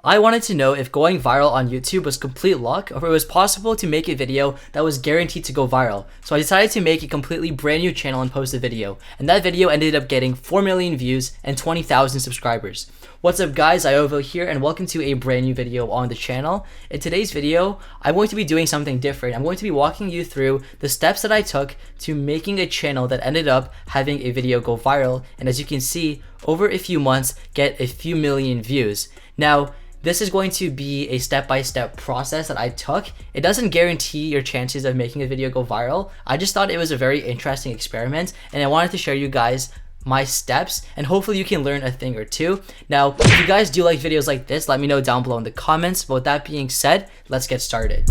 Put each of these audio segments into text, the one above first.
I wanted to know if going viral on YouTube was complete luck or if it was possible to make a video that was guaranteed to go viral. So I decided to make a completely brand new channel and post a video. And that video ended up getting 4 million views and 20,000 subscribers. What's up guys, Ziovo here and welcome to a brand new video on the channel. In today's video, I'm going to be doing something different. I'm going to be walking you through the steps that I took to making a channel that ended up having a video go viral. And as you can see, over a few months, get a few million views. Now, this is going to be a step-by-step process that I took. It doesn't guarantee your chances of making a video go viral. I just thought it was a very interesting experiment and I wanted to share you guys my steps and hopefully you can learn a thing or two. Now, if you guys do like videos like this, let me know down below in the comments. But with that being said, let's get started.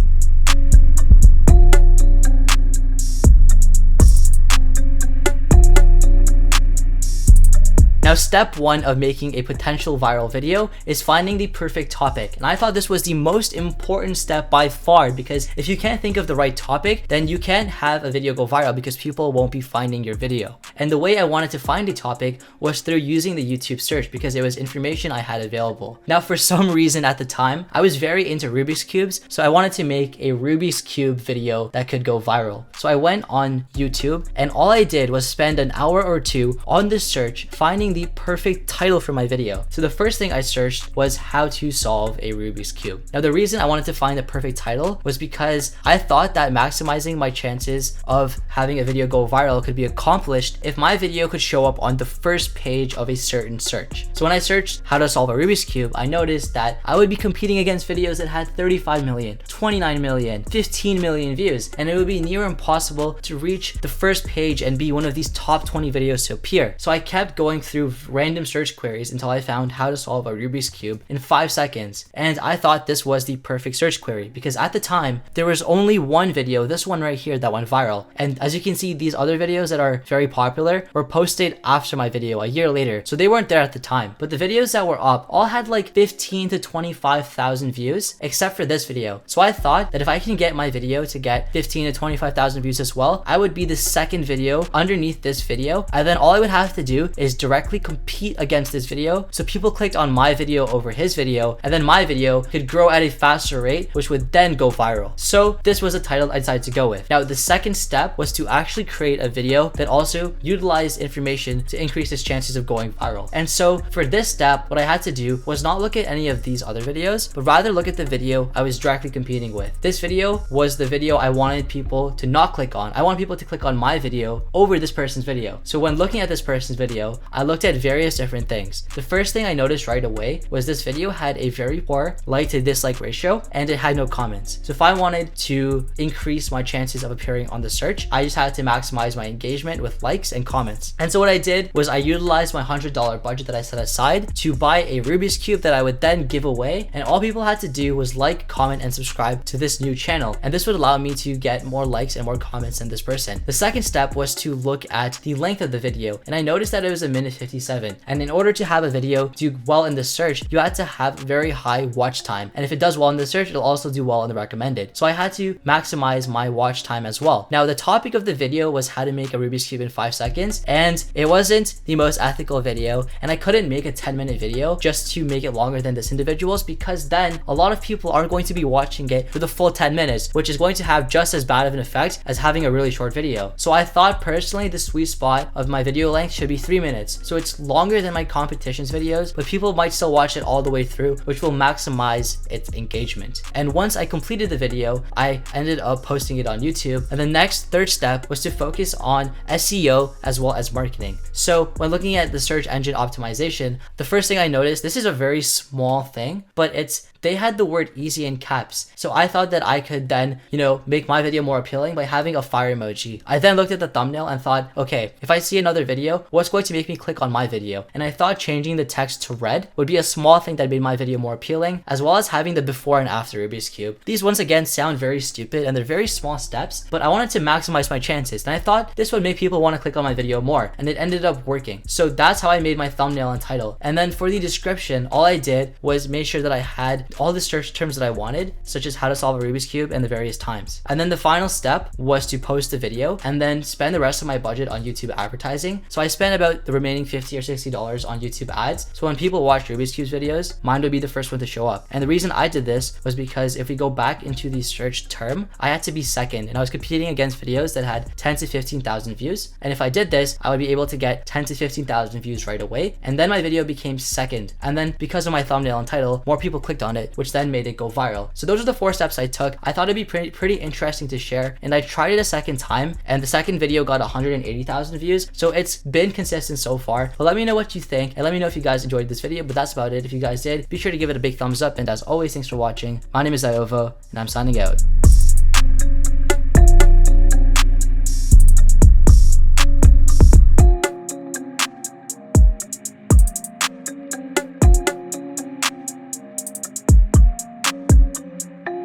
Now, step one of making a potential viral video is finding the perfect topic. And I thought this was the most important step by far, because if you can't think of the right topic, then you can't have a video go viral because people won't be finding your video. And the way I wanted to find a topic was through using the YouTube search because it was information I had available. Now, for some reason at the time, I was very into Rubik's Cubes, so I wanted to make a Rubik's Cube video that could go viral. So I went on YouTube and all I did was spend an hour or two on this search finding the perfect title for my video. So the first thing I searched was how to solve a Rubik's Cube. Now the reason I wanted to find the perfect title was because I thought that maximizing my chances of having a video go viral could be accomplished if my video could show up on the first page of a certain search. So when I searched how to solve a Rubik's Cube, I noticed that I would be competing against videos that had 35 million, 29 million, 15 million views, and it would be near impossible to reach the first page and be one of these top 20 videos to appear. So I kept going through random search queries until I found how to solve a Rubik's Cube in 5 seconds. And I thought this was the perfect search query because at the time, there was only one video, this one right here, that went viral. And as you can see, these other videos that are very popular were posted after my video a year later. So they weren't there at the time. But the videos that were up all had like 15 to 25,000 views, except for this video. So I thought that if I can get my video to get 15 to 25,000 views as well, I would be the second video underneath this video. And then all I would have to do is directly compete against this video, so people clicked on my video over his video, and then my video could grow at a faster rate, which would then go viral. So this was the title I decided to go with. Now the second step was to actually create a video that also utilized information to increase its chances of going viral. And so for this step, what I had to do was not look at any of these other videos, but rather look at the video I was directly competing with. This video was the video I wanted people to not click on. I wanted people to click on my video over this person's video. So when looking at this person's video, I looked at various different things. The first thing I noticed right away was this video had a very poor like to dislike ratio and it had no comments. So if I wanted to increase my chances of appearing on the search, I just had to maximize my engagement with likes and comments. And so what I did was I utilized my $100 budget that I set aside to buy a Rubik's Cube that I would then give away, and all people had to do was like, comment, and subscribe to this new channel, and this would allow me to get more likes and more comments than this person. The second step was to look at the length of the video, and I noticed that it was 1:57. And in order to have a video do well in the search, you had to have very high watch time. And if it does well in the search, it'll also do well in the recommended. So I had to maximize my watch time as well. Now, the topic of the video was how to make a Rubik's Cube in 5 seconds. And it wasn't the most ethical video. And I couldn't make a 10-minute video just to make it longer than this individual's, because then a lot of people are going to be watching it for the full 10 minutes, which is going to have just as bad of an effect as having a really short video. So I thought personally the sweet spot of my video length should be 3 minutes. So it's longer than my competitions videos, but people might still watch it all the way through, which will maximize its engagement. And once I completed the video, I ended up posting it on YouTube. And the next third step was to focus on SEO as well as marketing. So when looking at the search engine optimization, the first thing I noticed, this is a very small thing, but they had the word easy in caps. So I thought that I could then, make my video more appealing by having a fire emoji. I then looked at the thumbnail and thought, okay, if I see another video, what's going to make me click on my video? And I thought changing the text to red would be a small thing that made my video more appealing, as well as having the before and after Rubik's Cube. These once again sound very stupid and they're very small steps, but I wanted to maximize my chances. And I thought this would make people want to click on my video more, and it ended up working. So that's how I made my thumbnail and title. And then for the description, all I did was make sure that I had all the search terms that I wanted, such as how to solve a Rubik's Cube and the various times. And then the final step was to post the video and then spend the rest of my budget on YouTube advertising. So I spent about the remaining $50 or $60 on YouTube ads. So when people watch Rubik's Cube videos, mine would be the first one to show up. And the reason I did this was because if we go back into the search term, I had to be second, and I was competing against videos that had 10 to 15,000 views. And if I did this, I would be able to get 10 to 15,000 views right away. And then my video became second. And then because of my thumbnail and title, more people clicked on it, which then made it go viral. So those are the 4 steps I took. I thought it'd be pretty interesting to share. And I tried it a second time, and the second video got 180,000 views. So it's been consistent so far. But let me know what you think, and let me know if you guys enjoyed this video. But that's about it. If you guys did, be sure to give it a big thumbs up. And as always, thanks for watching. My name is Ziovo, and I'm signing out.